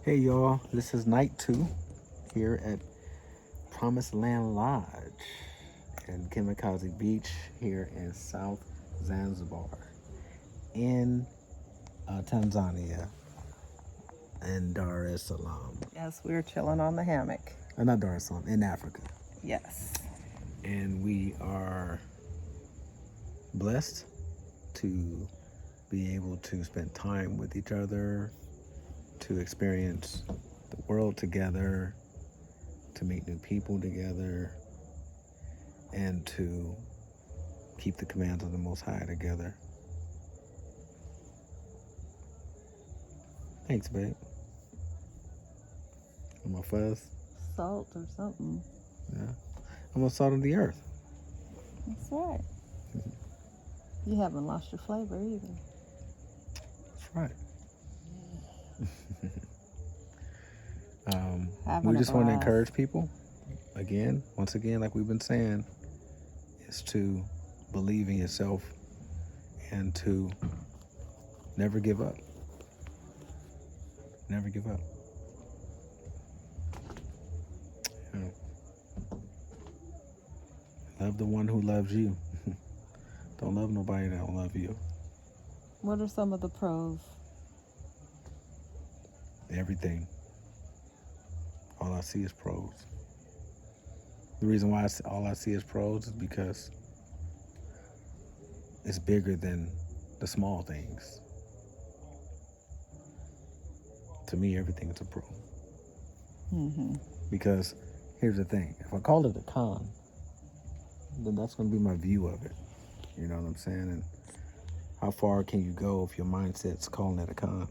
Hey y'all, this is night 2 here at Promised Land Lodge in Kimikaze Beach here in South Zanzibar in Tanzania and Dar es Salaam. Yes, we're chilling on the hammock. Not Dar es Salaam, in Africa. Yes. And we are blessed to be able to spend time with each other, to experience the world together, to meet new people together, and to keep the commands of the Most High together. Thanks, babe. I'm a fuzz. Salt or something. Yeah. I'm a salt of the earth. That's right. You haven't lost your flavor either. That's right. Having we a just want to blast. encourage people, once again, like we've been saying, is to believe in yourself and to never give up. Never give up. Yeah. Love the one who loves you. Don't love nobody that don't love you. What are some of the pros? Everything. All I see is pros. The reason why all I see is pros is because it's bigger than the small things. To me, everything is a pro. Mm-hmm. Because here's the thing: if I call it a con, then that's going to be my view of it. You know what I'm saying? And how far can you go if your mindset's calling it a con?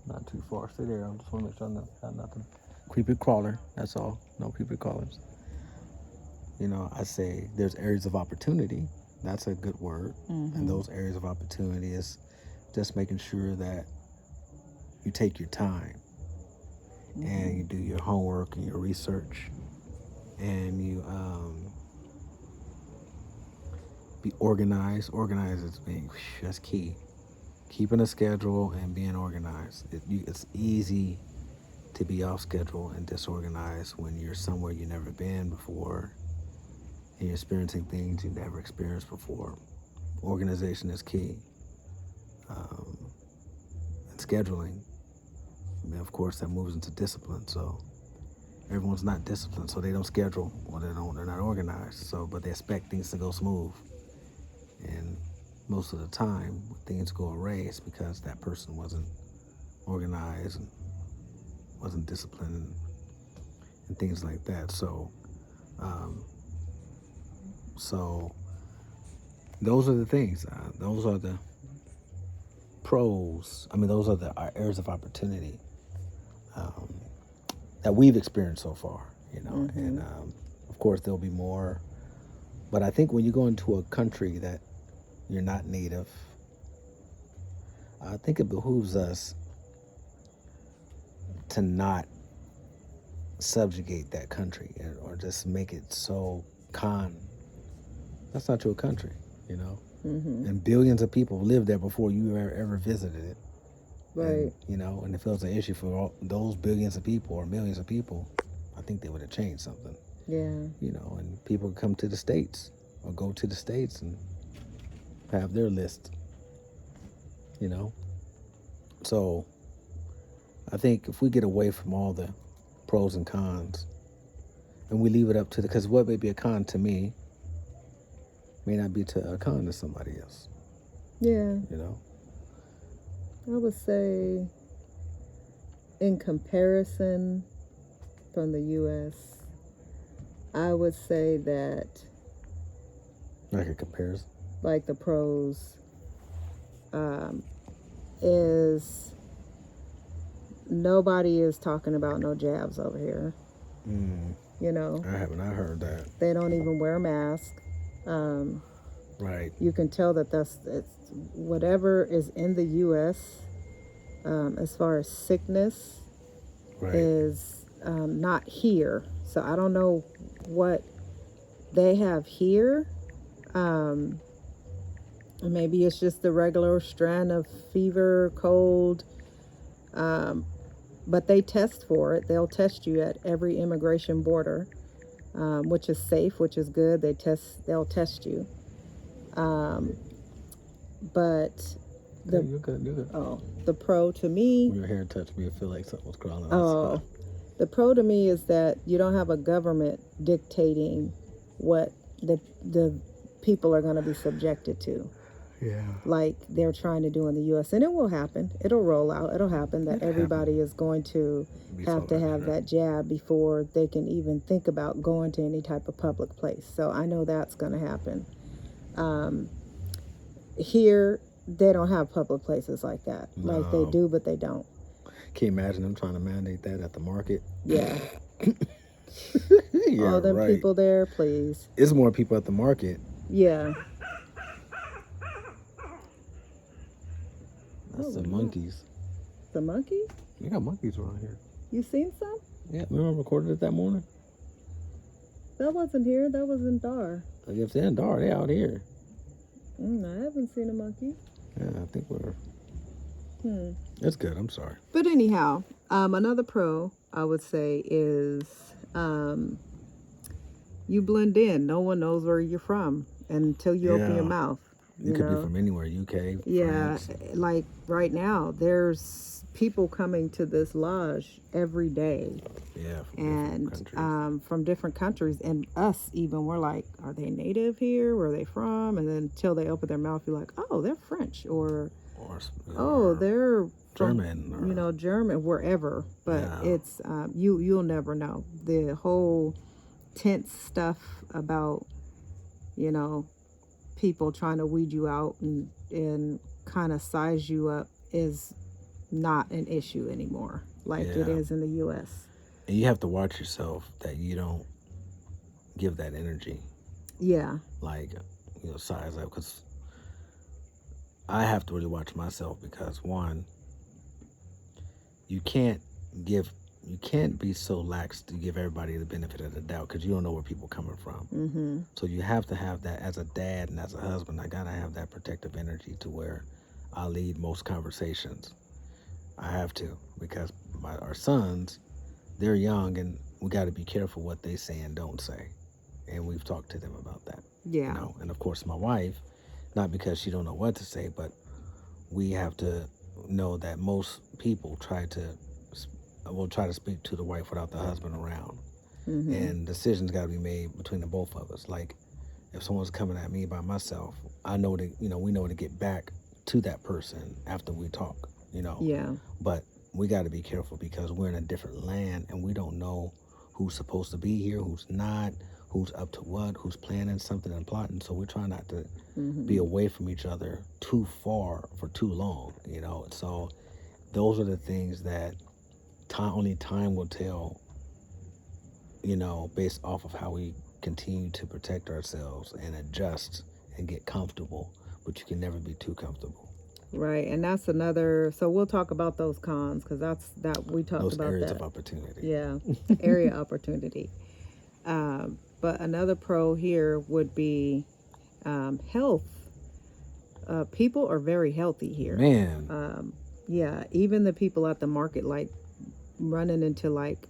Not too far. Stay there. I just want to make sure I'm not nothing. Creepy crawler. That's all. No creepy crawlers. You know, I say there's areas of opportunity. That's a good word. Mm-hmm. And those areas of opportunity is just making sure that you take your time and you do your homework and your research and you be organized. Organized is being, that's key. Keeping a schedule and being organized. It's easy to be off schedule and disorganized when you're somewhere you've never been before and you're experiencing things you've never experienced before. Organization is key. And scheduling, I mean, of course, that moves into discipline. So everyone's not disciplined, so they don't schedule or they're not organized. So, but they expect things to go smooth. And most of the time, things go awry, it's because that person wasn't organized and wasn't disciplined and things like that. So those are the things. Those are the pros. I mean, those are the areas of opportunity that we've experienced so far. You know, and of course there'll be more. But I think when you go into a country that you're not native, I think it behooves us to not subjugate that country or just make it so that's not your country, you know. And billions of people lived there before you ever visited it. Right. And, you know, and if it was an issue for all those billions of people or millions of people, I think they would have changed something. Yeah. You know, and people come to the States or go to the States and have their list, you know. So I think if we get away from all the pros and cons and we leave it up to because what may be a con to me may not be a con to somebody else. Yeah. You know? I would say in comparison from the U.S., I would say that Like a comparison. like the pros is nobody is talking about no jabs over here. You know, I haven't. I heard that. they don't even wear a mask. Right. You can tell that it's whatever is in the U.S. As far as sickness Right. is not here. So I don't know what they have here. Maybe it's just the regular strand of fever, cold. but they test for it. They'll test you at every immigration border, which is safe, which is good. They'll test you. But Yeah, you're good. You're good. the pro to me, When your hair touched me, I feel like something was crawling oh, outside. the pro to me is that you don't have a government dictating what the people are going to be subjected to, Yeah. like they're trying to do in the U.S. And it will happen. It'll roll out. It'll happen that It'll everybody is going to Be have to so have extra. that jab before they can even think about going to any type of public place. So I know that's going to happen. Here, they don't have public places like that. Like they No. do, but they don't. Can you imagine them trying to mandate that at the market? Yeah. Yeah, All them right. people there, please. It's more people at the market. Yeah. That's the wow. monkeys. The monkey? You got monkeys around here. You seen some? Yeah, remember I recorded it that morning? That wasn't here. That was in Dar. If they're in Dar, they out here. I haven't seen a monkey. Yeah, I think we're. Hmm. It's good. I'm sorry. But anyhow, another pro I would say is you blend in. No one knows where you're from until you open your Yeah. mouth. You could be from anywhere, UK. Yeah, France. like right now, there's people coming to this lodge every day, Yeah, from and different countries. from different countries, and us even, we're like, are they native here? Where are they from? And then until they open their mouth, you're like, oh, they're French, or oh, they're from, German, or- German, wherever. But Yeah. it's you'll never know. The whole tense stuff about people trying to weed you out and kind of size you up is not an issue anymore like it Yeah. is in the U.S. And you have to watch yourself that you don't give that energy. Yeah. Like, size up. Because I have to really watch myself because, one, you can't be so lax to give everybody the benefit of the doubt because you don't know where people are coming from. Mm-hmm. So you have to have that as a dad and as a husband. I gotta have that protective energy to where I lead most conversations. I have to because our sons, they're young and we got to be careful what they say and don't say. And we've talked to them about that. Yeah. And of course my wife, not because she don't know what to say, but we have to know that most people try to speak to the wife without the husband around. Mm-hmm. And decisions got to be made between the both of us. Like if someone's coming at me by myself, I know that we know to get back to that person after we talk. Yeah. But we got to be careful because we're in a different land and we don't know who's supposed to be here, who's not, who's up to what, who's planning something and plotting. So we're trying not to be away from each other too far for too long. So those are the things that only time will tell. Based off of how we continue to protect ourselves and adjust and get comfortable, but you can never be too comfortable. Right, and that's another. So we'll talk about those cons because we talked Those about areas that. of opportunity. Yeah, area opportunity. But another pro here would be health. People are very healthy here. Man. Yeah, even the people at the market, like running into like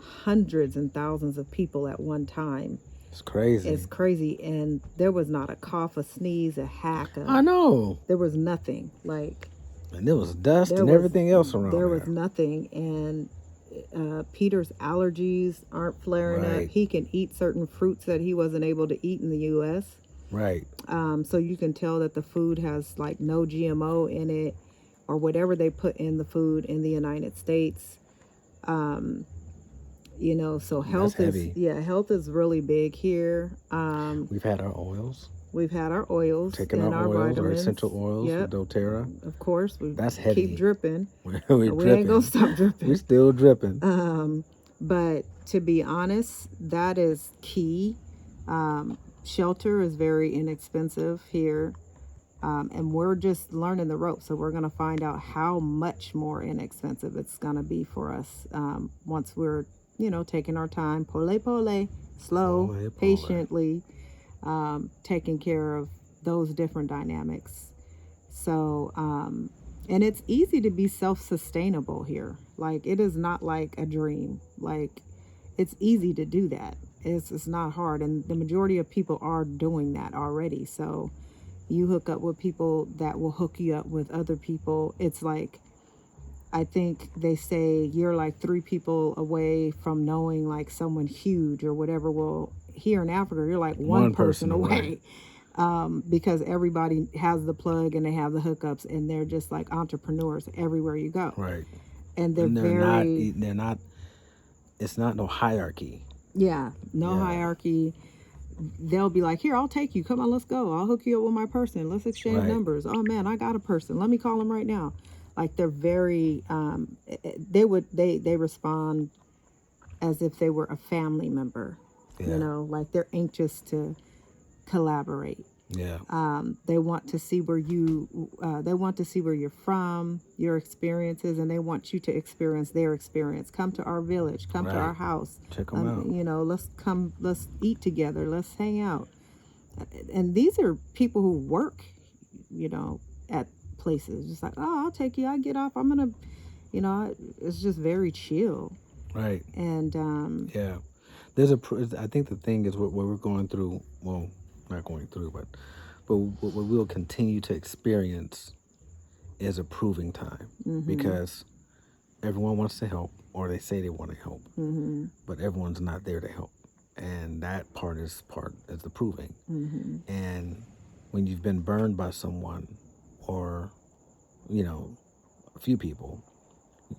hundreds and thousands of people at one time. It's crazy. It's crazy, and there was not a cough, a sneeze, a hack. I know. There was nothing. Like, and there was dust and everything else around there. Was nothing, and Peter's allergies aren't flaring up. He can eat certain fruits that he wasn't able to eat in the U.S. Right. So you can tell that the food has like no GMO in it, or whatever they put in the food in the United States. So health health is really big here. We've had our oils. We've had our oils. Taking and our oils, vitamins. our essential oils, Yep. doTERRA. Of course, That's heavy. Keep dripping. we ain't gonna stop dripping. We're still dripping. But to be honest, that is key. Shelter is very inexpensive here. And we're just learning the ropes. So we're going to find out how much more inexpensive it's going to be for us once we're, taking our time, slow, patiently, taking care of those different dynamics. So And it's easy to be self-sustainable here. Like, it is not like a dream. Like, it's easy to do that. It's not hard, and the majority of people are doing that already. So you hook up with people that will hook you up with other people. It's like, I think they say you're like 3 people away from knowing like someone huge or whatever. Well, here in Africa, you're like one person away. Because everybody has the plug and they have the hookups, and they're just like entrepreneurs everywhere you go. Right. And they're And very, they're not, it's not no hierarchy. yeah, no Yeah. hierarchy. They'll be like, here, I'll take you. Come on, let's go. I'll hook you up with my person. Let's exchange Right. numbers. Oh man, I got a person. Let me call him right now. Like, they're very, they respond as if they were a family member. Yeah. You know, like they're anxious to collaborate. Yeah. They want to see where they want to see where you're from, your experiences, and they want you to experience their experience. Come to our village, come to Right. our house. Check 'em out. You know, let's eat together, let's hang out. And these are people who work, you know, at places. Just like, oh, I'll take you. I get off. I'm gonna, you know, it's just very chill. Right. And Yeah. I think the thing is what we're going through. Well, not going through, but what we'll continue to experience is a proving time, because everyone wants to help, or they say they want to help, but everyone's not there to help, and that part is the proving. And when you've been burned by someone, or you know, a few people,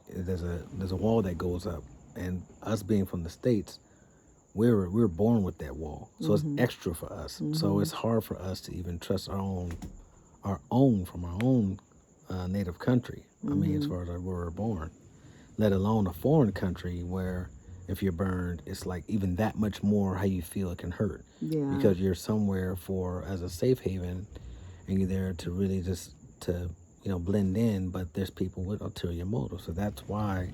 there's a wall that goes up, and us being from the States, we're born with that wall, so it's extra for us. So it's hard for us to even trust our own from our own native country. I mean, as far as where we're born, let alone a foreign country where if you're burned, it's like even that much more how you feel it can hurt. Yeah. Because you're somewhere as a safe haven, and you're there to really just to blend in, but there's people with ulterior motives. So that's why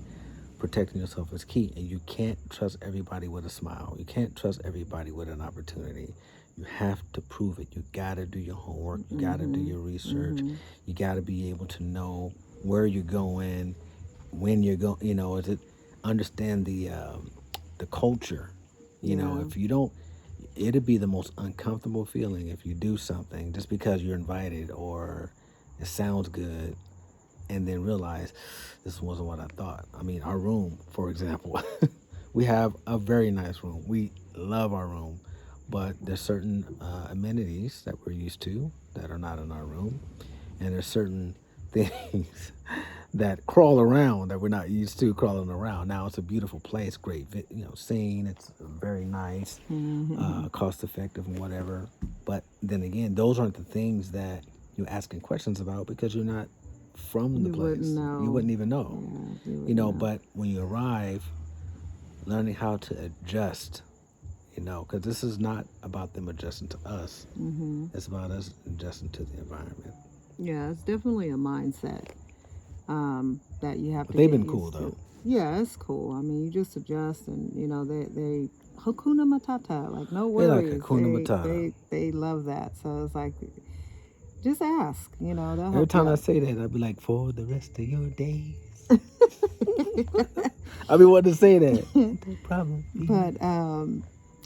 protecting yourself is key. And you can't trust everybody with a smile. You can't trust everybody with an opportunity. You have to prove it. You got to do your homework. You got to do your research. You got to be able to know where you're going, when you're going. Is it understand the culture? If you don't, it'd be the most uncomfortable feeling if you do something just because you're invited or it sounds good, and then realize this wasn't what I thought. I mean, our room, for example, we have a very nice room. We love our room, but there's certain amenities that we're used to that are not in our room, and there's certain things that crawl around that we're not used to crawling around. Now it's a beautiful place, great, scene. It's very nice, cost effective and whatever. But then again, those aren't the things that you're asking questions about because you're not from the place. Wouldn't know. You wouldn't even know. Yeah, you wouldn't know. But when you arrive, learning how to adjust, because this is not about them adjusting to us. It's about us adjusting to the environment. Yeah, it's definitely a mindset that you have to. They've get been cool used to. though. Yeah, it's cool. I mean, you just adjust, and they Hakuna Matata, like no They like worries. Hakuna Matata. They love that. So it's like, just ask. They'll help Every time you I out. say that, I'd be like, for the rest of your days. I be wanting to say that. No problem. But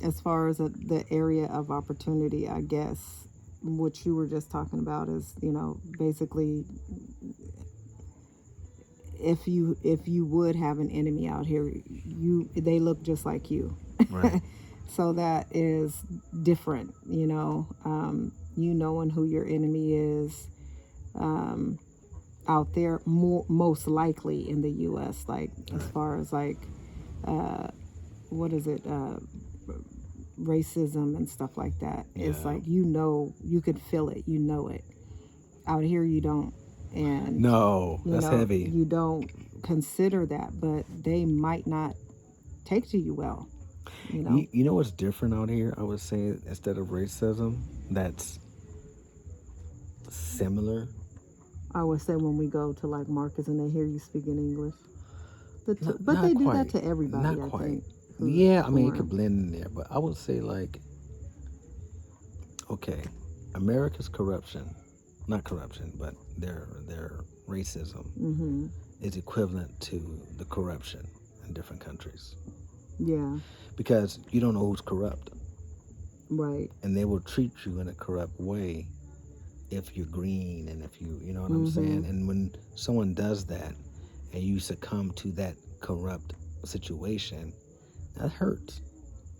as far as the area of opportunity, I guess what you were just talking about is, basically, if you would have an enemy out here, they look just like you. Right. So that is different, knowing who your enemy is out there, most likely in the U.S. Like, as far as like, what is it, racism and stuff like that. It's like, you could feel it, it. Out here, you don't. And No, that's heavy. You don't consider that, but they might not take to you well. You know what's different out here? I would say instead of racism, that's similar. I would say when we go to like markets and they hear you speaking English, but Not they do quite. that to everybody. Not I quite. think. Yeah, I mean, it could blend in there, but I would say like, okay, America's corruption, not corruption, but their racism Mm-hmm. is equivalent to the corruption in different countries. Yeah. Because you don't know who's corrupt. Right. And they will treat you in a corrupt way if you're green and if you know what I'm Mm-hmm. saying? And when someone does that and you succumb to that corrupt situation, that hurts.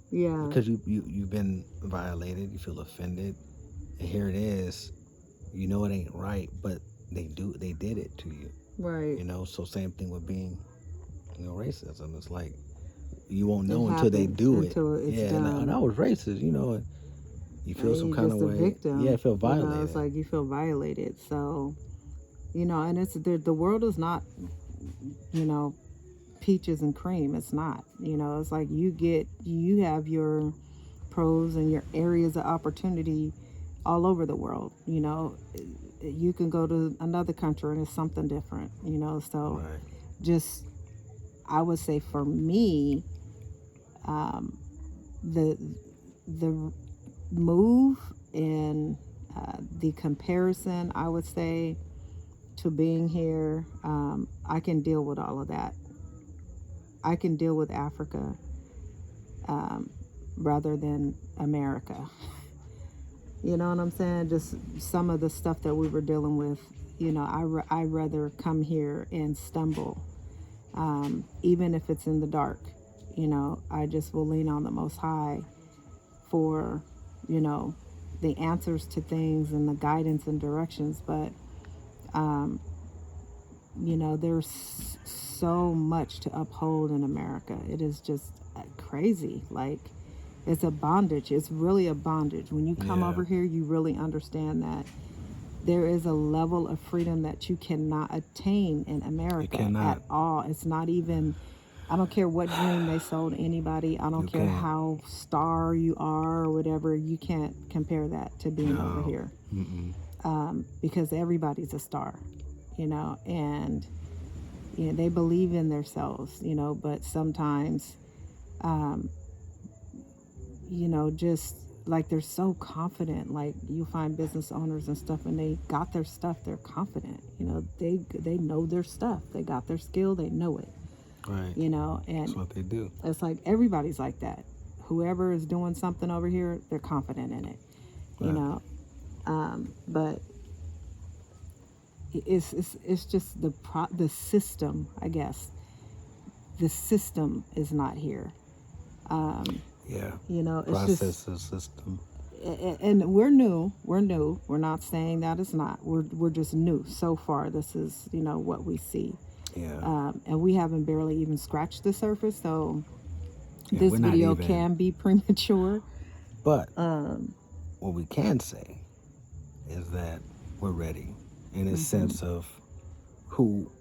Yeah. Because you've been violated, you feel offended, and here it is, you know it ain't right, but they did it to you. Right. You know, so same thing with being, racism. It's like you won't It know until they happens, do it. until it's Yeah, and done. that was racist, and you feel some You're kind just of a way. victim. Yeah, I feel You violated. know, it's like you feel violated. So, and it's the world is not, peaches and cream. It's not. It's like you have your pros and your areas of opportunity all over the world. You can go to another country and it's something different. So Right. just, I would say for me, the move and the comparison, I would say, to being here, I can deal with all of that. I can deal with Africa rather than America. You know what I'm saying? Just some of the stuff that we were dealing with, I'd rather come here and stumble, even if it's in the dark. I just will lean on the Most High for, the answers to things and the guidance and directions. But, there's so much to uphold in America. It is just crazy. Like, it's a bondage. It's really a bondage. When you come over here, you really understand that there is a level of freedom that you cannot attain in America at all. It's not even, I don't care what dream they sold anybody. I don't care how star you are or whatever. You can't compare that to being over here. Because everybody's a star, and they believe in themselves, but sometimes, just like they're so confident. Like you find business owners and stuff, and they got their stuff. They're confident. They know their stuff. They got their skill. They know it. Right. And that's what they do. It's like everybody's like that. Whoever is doing something over here, they're confident in it. Right. But it's just the system, I guess. The system is not here. It's process just the system. And we're new. We're not saying that it's not. We're just new so far. This is what we see. Yeah. And we haven't barely even scratched the surface. So this video can be premature. But what we can say is that we're ready in a sense of who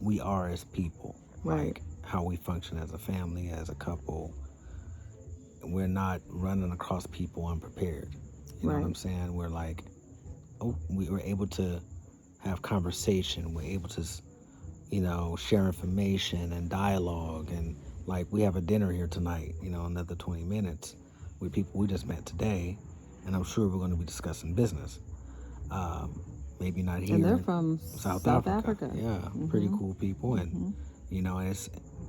we are as people, right? Like how we function as a family, as a couple. We're not running across people unprepared. You know what I'm saying? We're like, we were able to have conversation. We're able to, share information and dialogue. And like we have a dinner here tonight, another 20 minutes with people we just met today. And I'm sure we're going to be discussing business. Maybe not here. And they're from South Africa. Yeah, pretty cool people. And,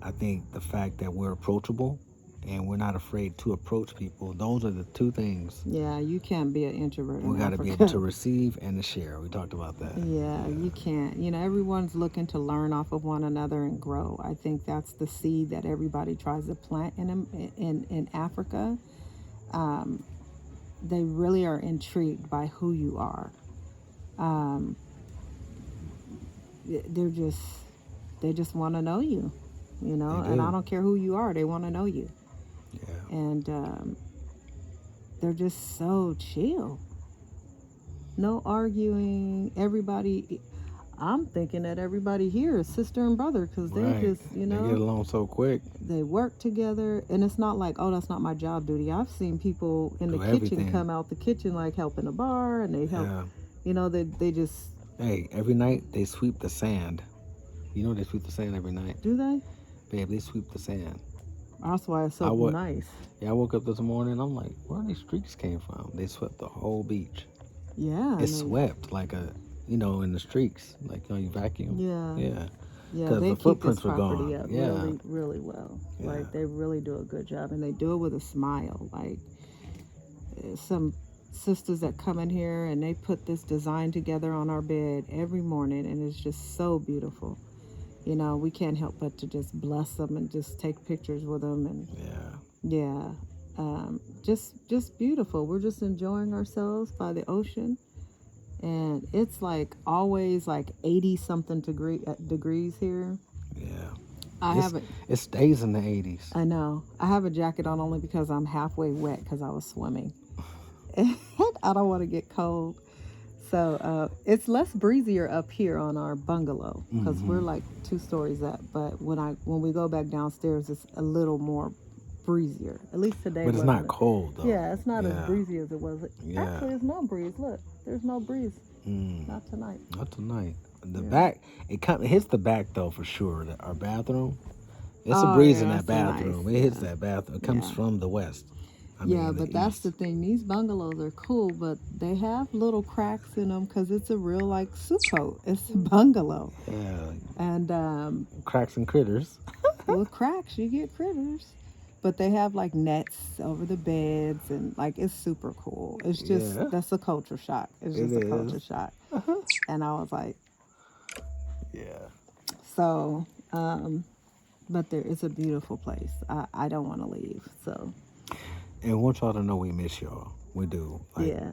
I think the fact that we're approachable and we're not afraid to approach people, those are the two things. Yeah, you can't be an introvert. We got to be able to receive and to share. We talked about that. Yeah, you can't. Everyone's looking to learn off of one another and grow. I think that's the seed that everybody tries to plant in Africa. They really are intrigued by who you are. They just want to know you, and I don't care who you are. They want to know you. Yeah. And they're just so chill. No arguing. Everybody, I'm thinking that everybody here is sister and brother because they're just, they get along so quick. They work together, and it's not like, oh, that's not my job duty. I've seen people in the kitchen come out the kitchen like helping a bar, and they help. Yeah. They just. Hey, every night they sweep the sand. They sweep the sand every night. Do they? Babe, they sweep the sand. That's why it's so nice. Yeah, I woke up this morning, I'm like, where these streaks came from? They swept the whole beach. Yeah. It swept like a in the streaks, like you vacuum. Yeah. Yeah, Yeah, because they the keep this footprints were property gone. up Yeah, really, really well. yeah, Like they really do a good job, and they do it with a smile. Like some sisters that come in here and they put this design together on our bed every morning, and it's just so beautiful. We can't help but to just bless them and just take pictures with them, and yeah. yeah, just beautiful. We're just enjoying ourselves by the ocean, and it's like always like 80 something degrees here. Yeah. I It's, have it. it stays in the 80s. I know. I have a jacket on only because I'm halfway wet because I was swimming. And I don't want to get cold. So it's less breezier up here on our bungalow because we're like 2 stories up. But when we go back downstairs, it's a little more breezier. At least today. But it's not cold, though. Yeah, it's not as Yeah. breezy as it was. Yeah. Actually, there's no breeze. Look, there's no breeze. Mm, Not tonight. not tonight. The Yeah. back, it hits the back, though, for sure. Our bathroom, it's a Oh, breeze yeah, in that that's nice. bathroom. It hits Yeah. that bathroom. It comes Yeah. from the west. Yeah, the but that's east. the thing. These bungalows are cool, but they have little cracks in them because it's a real like soup coat. It's a bungalow, Yeah, and cracks and critters. with cracks you get critters. But they have like nets over the beds, and like it's super cool. It's just Yeah. that's a culture shock. It's It just a culture is. shock. And I was like, Yeah. so, but it's a beautiful place. I don't want to leave. So And we want y'all to know we miss y'all. We do. Like, yeah,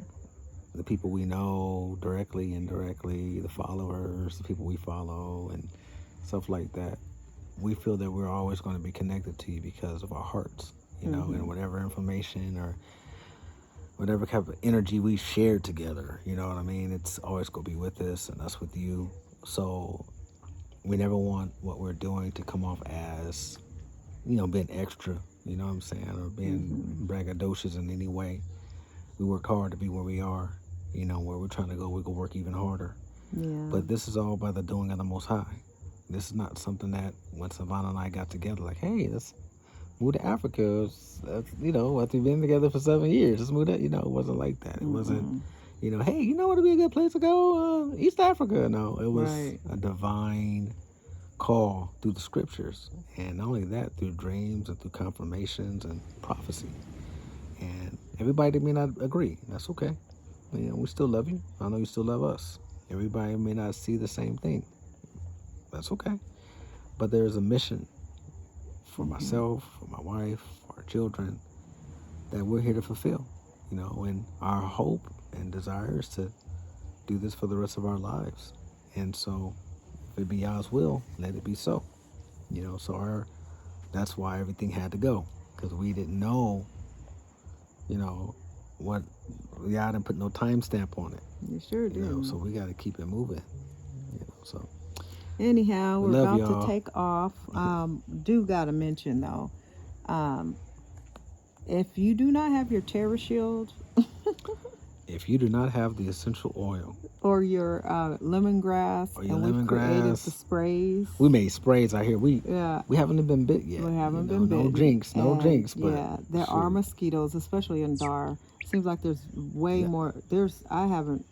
the people we know directly, indirectly, the followers, the people we follow, and stuff like that. We feel that we're always going to be connected to you because of our hearts, and whatever information or whatever kind of energy we shared together, you know what I mean? It's always going to be with us and us with you. So we never want what we're doing to come off as, being extra, you know what I'm saying, or being braggadocious in any way. We work hard to be where we are, where we're trying to go, we can work even harder. yeah. But this is all by the doing of the Most High. This is not something that when Savannah and I got together, like, hey, let's move to Africa. After we've been together for 7 years, let's move to, it wasn't like that. It wasn't, hey, what would be a good place to go? East Africa. No, it was Right. a divine call through the scriptures. And not only that, through dreams and through confirmations and prophecy. And everybody may not agree. That's okay. We still love you. I know you still love us. Everybody may not see the same thing. That's okay. But there's a mission for myself, for my wife, for our children, that we're here to fulfill. And our hope and desire is to do this for the rest of our lives. And so, if it be God's will, let it be so. So that's why everything had to go. Because we didn't know, what, God didn't put no timestamp on it. You sure do. So we got to keep it moving. So. Anyhow, we're Love about y'all. to take off. Do gotta mention though, if you do not have your Terra Shield If you do not have the essential oil, or your lemongrass, Or your and we've created lemongrass. the sprays. we made sprays out here. We Yeah, haven't been bit yet. we haven't you know, been No bitten. drinks, no And, drinks. But yeah, there are mosquitoes, especially in Dar. Seems like there's way more. I haven't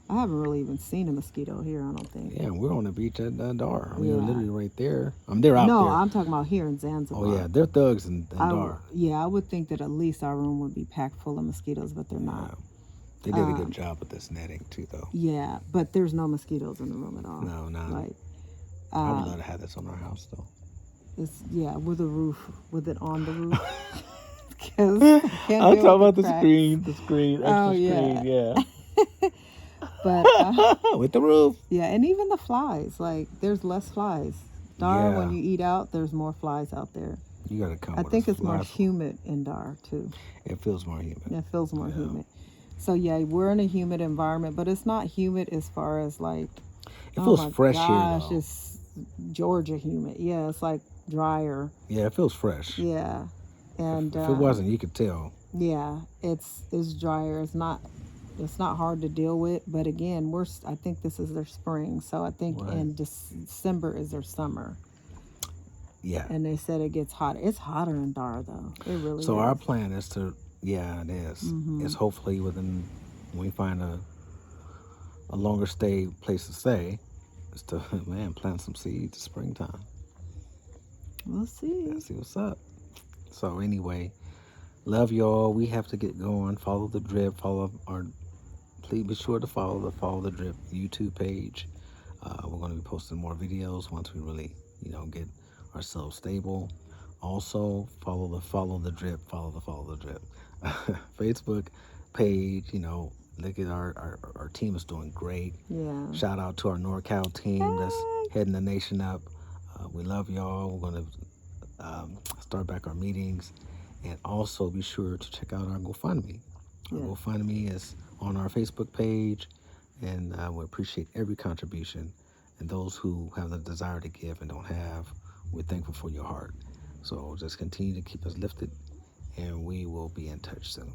really even seen a mosquito here. I don't think. Yeah, we're on the beach at Dar. We're Yeah. literally right there. They're out No, there. I'm talking about here in Zanzibar. Oh yeah, they're thugs in I Dar. I would think that at least our room would be packed full of mosquitoes, but they're not. They did a good job with this netting too, though. Yeah, but there's no mosquitoes in the room at all. No, no. Like, I would love to have this on our house, though. it's with a roof, with it on the roof. 'Cause I'm can't talking deal about with the cracks. screen, extra Oh, yeah. screen, yeah. But With the roof. yeah, and even the flies. Like, there's less flies. Dar, when Yeah. you eat out, there's more flies out there. You gotta come. I with think a it's more fly- humid in Dar too. It feels more humid. It feels more Yeah. humid. So yeah, we're in a humid environment, but it's not humid as far as like. It feels oh my fresh gosh, here, though. it's Georgia humid. Yeah, it's like drier. Yeah, it feels fresh. Yeah, and If it wasn't, you could tell. yeah, it's drier. It's not hard to deal with. But again, I think this is their spring, so I think Right. in December is their summer. Yeah. And they said it gets hotter. It's hotter in Dar though. It really. So is. our plan is to, it is. Mm-hmm. It's hopefully we find a a longer stay place to stay is to, man, plant some seeds. It's springtime. We'll see. Let's see what's up. So anyway, love y'all. We have to get going. Follow the drip. Please be sure to follow the drip YouTube page. We're going to be posting more videos once we really, get ourselves stable. Also, follow the drip. Follow the drip. Facebook page. Look at our team is doing great. Yeah. Shout out to our NorCal team that's heading the nation up. We love y'all. We're going to start back our meetings. And also be sure to check out our GoFundMe. Our GoFundMe is on our Facebook page. And we appreciate every contribution. And those who have the desire to give and don't have, we're thankful for your heart. So just continue to keep us lifted. And we will be in touch soon.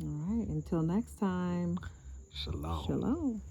All right. Until next time. Shalom. Shalom.